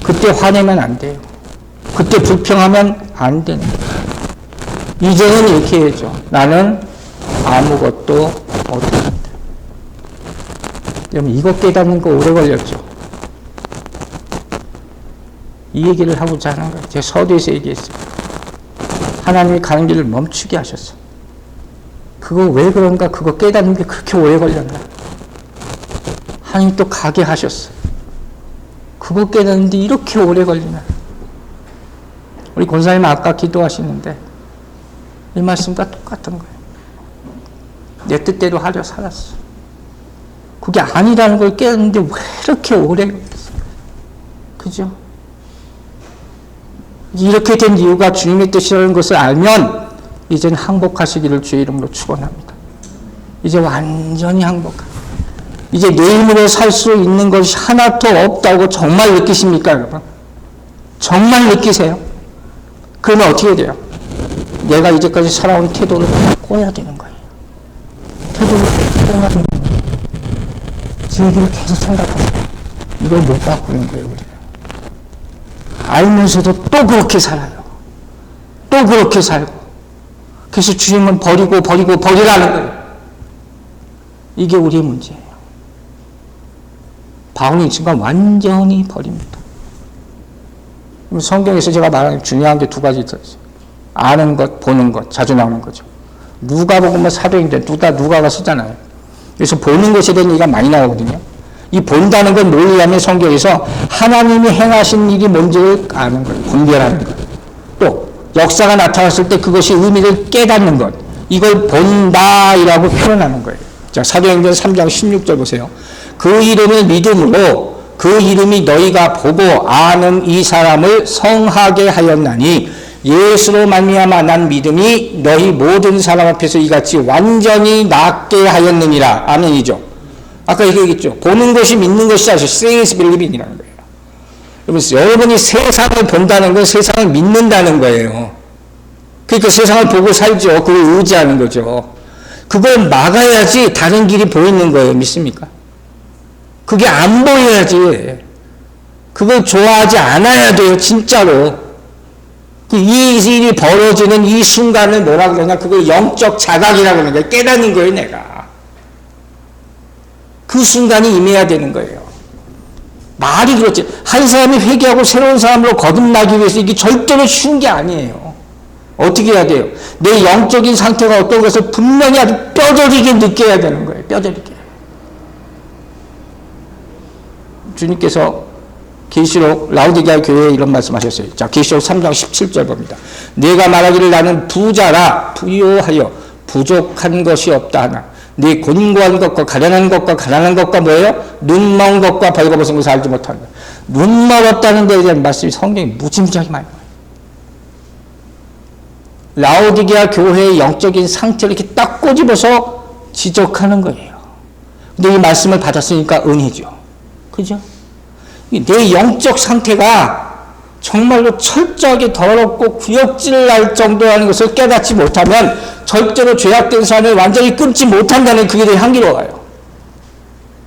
그때 화내면 안 돼요. 그때 불평하면 안 되는 거예요. 이제는 이렇게 해야죠. 나는 아무것도 못합니다. 여러분, 이거 깨닫는 거 오래 걸렸죠. 이 얘기를 하고자 하는 거예요. 제가 서두에서 얘기했어요. 하나님이 가는 길을 멈추게 하셨어요. 그거 왜 그런가? 그거 깨닫는 게 그렇게 오래 걸렸나? 하나님 또 가게 하셨어요. 그거 깨닫는데 이렇게 오래 걸리나? 우리 권사님 아까 기도하시는데 이 말씀과 똑같은 거예요. 내 뜻대로 하려 살았어. 그게 아니라는 걸 깨닫는데 왜 이렇게 오래 걸렸어요? 그죠? 이렇게 된 이유가 주님의 뜻이라는 것을 알면 이제는 항복하시기를 주의 이름으로 축원합니다. 이제 완전히 항복합니다. 이제 내 힘으로 살 수 있는 것이 하나도 없다고 정말 느끼십니까, 여러분? 정말 느끼세요? 그러면 어떻게 돼요? 내가 이제까지 살아온 태도를 바꿔야 되는 거예요. 태도를 바꿔야 되는 거예요. 그 얘기를 계속 생각하세요. 이걸 못 바꾸는 거예요, 우리는. 알면서도 또 그렇게 살아요. 또 그렇게 살고. 그래서 주님은 버리라는 거예요. 이게 우리의 문제예요. 바울은 이 순간 완전히 버립니다. 성경에서 제가 말하는 중요한 게 두 가지 있어요. 아는 것, 보는 것, 자주 나오는 거죠. 누가복음 사도행전 누가가 쓰잖아요. 그래서 보는 것에 대한 얘기가 많이 나오거든요. 이 본다는 건 논리하면 성경에서 하나님이 행하신 일이 뭔지를 아는 거예요. 분별하는 것. 또 역사가 나타났을 때 그것이 의미를 깨닫는 것. 이걸 본다이라고 표현하는 거예요. 자, 사도행전 3장 16절 보세요. 그 이름을 믿음으로 그 이름이 너희가 보고 아는 이 사람을 성하게 하였나니 예수로 말미암아 난 믿음이 너희 모든 사람 앞에서 이같이 완전히 낫게 하였느니라. 아멘이죠. 아까 얘기했죠. 보는 것이 믿는 것이 아니죠. Seeing is believing이라는 거예요. 여러분이 세상을 본다는 건 세상을 믿는다는 거예요. 그러니까 세상을 보고 살죠. 그걸 의지하는 거죠. 그걸 막아야지 다른 길이 보이는 거예요. 믿습니까? 그게 안 보여야지. 그걸 좋아하지 않아야 돼요. 진짜로. 이 일이 벌어지는 이 순간을 뭐라 그러냐? 그걸 영적 자각이라고 하는 거예요. 깨닫는 거예요, 내가. 그 순간이 임해야 되는 거예요. 말이 그렇지. 한 사람이 회개하고 새로운 사람으로 거듭나기 위해서 이게 절대로 쉬운 게 아니에요. 어떻게 해야 돼요? 내 영적인 상태가 어떤 것을 분명히 아주 뼈저리게 느껴야 되는 거예요. 뼈저리게. 주님께서 계시록 라우디게아 교회에 이런 말씀하셨어요. 자, 계시록 3장 17절 봅니다. 내가 말하기를 나는 부자라 부요하여 부족한 것이 없다 하나 네 곤고한 것과 가련한 것과 뭐예요? 눈먼 것과 벌거벗은 것을 알지 못한다. 눈멀었다는 데에 대한 말씀이 성경이 무지무지하게 많이 나와요. 라우디게아 교회의 영적인 상태를 이렇게 딱 꼬집어서 지적하는 거예요. 근데 이 말씀을 받았으니까 은혜죠. 그죠? 내 영적 상태가 정말로 철저하게 더럽고 구역질 날 정도라는 것을 깨닫지 못하면 절대로 죄악된 삶을 완전히 끊지 못한다는 그게 되게 향기로워요.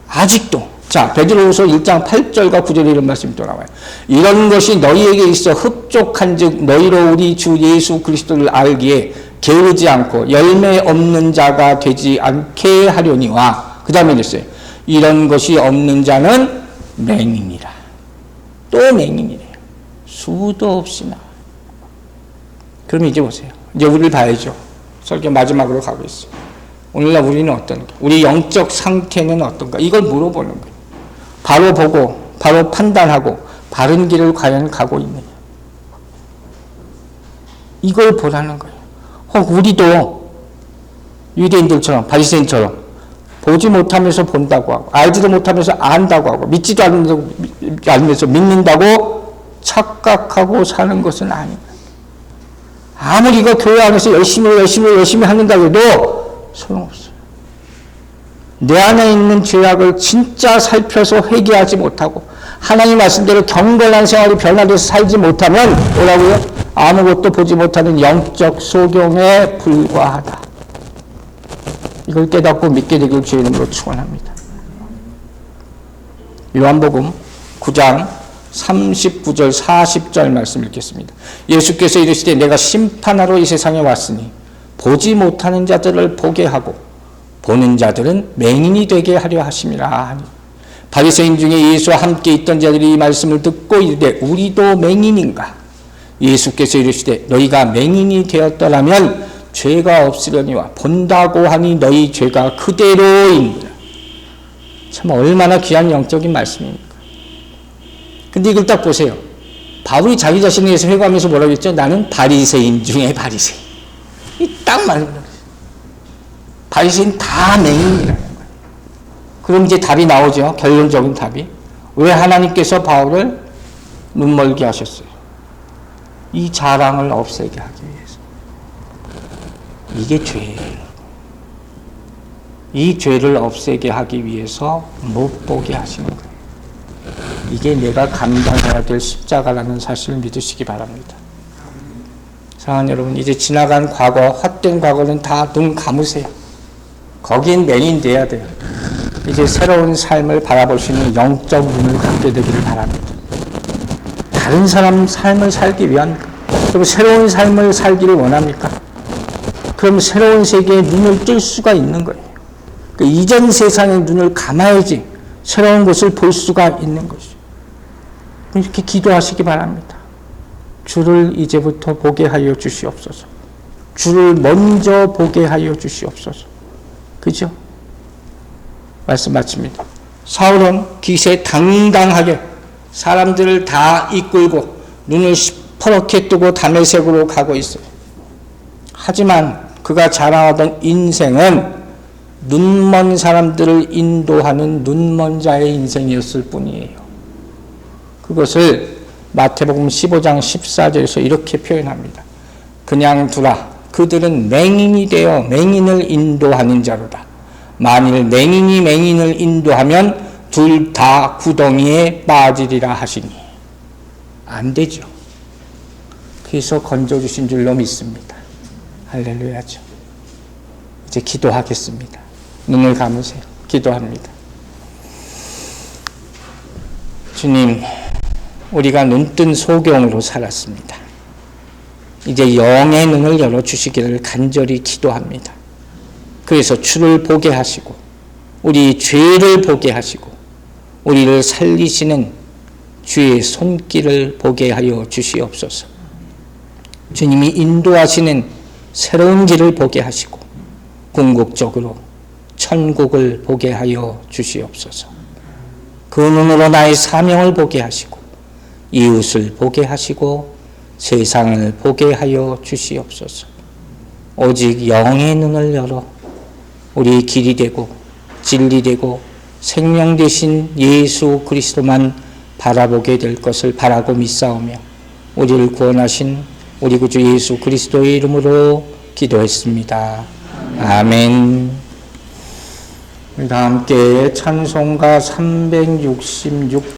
아직도. 자, 베드로후서 1장 8절과 9절에 이런 말씀이 또 나와요. 이런 것이 너희에게 있어 흡족한 즉 너희로 우리 주 예수 그리스도를 알기에 게으르지 않고 열매 없는 자가 되지 않게 하려니와 그 다음에 있어요. 이런 것이 없는 자는 맹인이라. 또 맹인이래요. 수도 없이 나와요. 그럼 이제 보세요. 이제 우리를 봐야죠. 설교 마지막으로 가고 있어요. 오늘날 우리는 어떤가? 우리 영적 상태는 어떤가? 이걸 물어보는 거예요. 바로 보고 바로 판단하고 바른 길을 과연 가고 있느냐. 이걸 보라는 거예요. 우리도 유대인들처럼 바리새인처럼 보지 못하면서 본다고 하고 알지도 못하면서 안다고 하고 믿지도 않으면서 믿는다고 착각하고 사는 것은 아닙니다. 아무리 이거 교회 안에서 열심히 하는다고 해도 소용없어요. 내 안에 있는 죄악을 진짜 살펴서 회개하지 못하고 하나님 말씀대로 경건한 생활이 변화돼서 살지 못하면 뭐라고요? 아무것도 보지 못하는 영적 소경에 불과하다. 이걸 깨닫고 믿게 되길 주의 이름으로 축원합니다. 요한복음 9장 39절 40절 말씀 읽겠습니다. 예수께서 이르시되 내가 심판하러 이 세상에 왔으니 보지 못하는 자들을 보게 하고 보는 자들은 맹인이 되게 하려 하심이라 하니 바리새인 중에 예수와 함께 있던 자들이 이 말씀을 듣고 이르되 우리도 맹인인가? 예수께서 이르시되 너희가 맹인이 되었더라면 죄가 없으려니와 본다고 하니 너희 죄가 그대로이니라. 참 얼마나 귀한 영적인 말씀입니까? 근데 이걸 딱 보세요. 바울이 자기 자신에 대해서 회고하면서 뭐라고 했죠? 나는 바리새인 중에 바리새인. 이 딱 말입니다. 바리새인 다 맹인이라는 거예요. 그럼 이제 답이 나오죠. 결론적인 답이. 왜 하나님께서 바울을 눈멀게 하셨어요? 이 자랑을 없애게 하기 위해서. 이게 죄예요. 이 죄를 없애게 하기 위해서 못 보게 하시는 거예요. 이게 내가 감당해야 될 십자가라는 사실을 믿으시기 바랍니다. 사랑하는 여러분, 이제 지나간 과거, 헛된 과거는 다 눈 감으세요. 거긴 맹인 돼야 돼요. 이제 새로운 삶을 바라볼 수 있는 영적 눈을 갖게 되기를 바랍니다. 다른 사람 삶을 살기 위한, 그리고 새로운 삶을 살기를 원합니까? 그럼 새로운 세계에 눈을 뜰 수가 있는 거예요. 그러니까 이전 세상의 눈을 감아야지 새로운 것을 볼 수가 있는 것이죠. 이렇게 기도하시기 바랍니다. 주를 이제부터 보게 하여 주시옵소서. 주를 먼저 보게 하여 주시옵소서. 그죠? 말씀 마칩니다. 사울은 기세 당당하게 사람들을 다 이끌고 눈을 시퍼렇게 뜨고 다메섹으로 가고 있어요. 하지만 그가 자랑하던 인생은 눈먼 사람들을 인도하는 눈먼 자의 인생이었을 뿐이에요. 그것을 마태복음 15장 14절에서 이렇게 표현합니다. 그냥 두라. 그들은 맹인이 되어 맹인을 인도하는 자로다. 만일 맹인이 맹인을 인도하면 둘 다 구덩이에 빠지리라 하시니. 안 되죠. 그래서 건져주신 줄로 믿습니다. 할렐루야죠. 이제 기도하겠습니다. 눈을 감으세요. 기도합니다. 주님, 우리가 눈뜬 소경으로 살았습니다. 이제 영의 눈을 열어주시기를 간절히 기도합니다. 그래서 주를 보게 하시고 우리 죄를 보게 하시고 우리를 살리시는 주의 손길을 보게 하여 주시옵소서. 주님이 인도하시는 새로운 길을 보게 하시고 궁극적으로 천국을 보게 하여 주시옵소서. 그 눈으로 나의 사명을 보게 하시고 이웃을 보게 하시고 세상을 보게 하여 주시옵소서. 오직 영의 눈을 열어 우리 길이 되고 진리 되고 생명 되신 예수 그리스도만 바라보게 될 것을 바라고 믿사오며 우리를 구원하신 우리 구주 예수 그리스도의 이름으로 기도했습니다. 아멘. 우리 다 함께 찬송가 366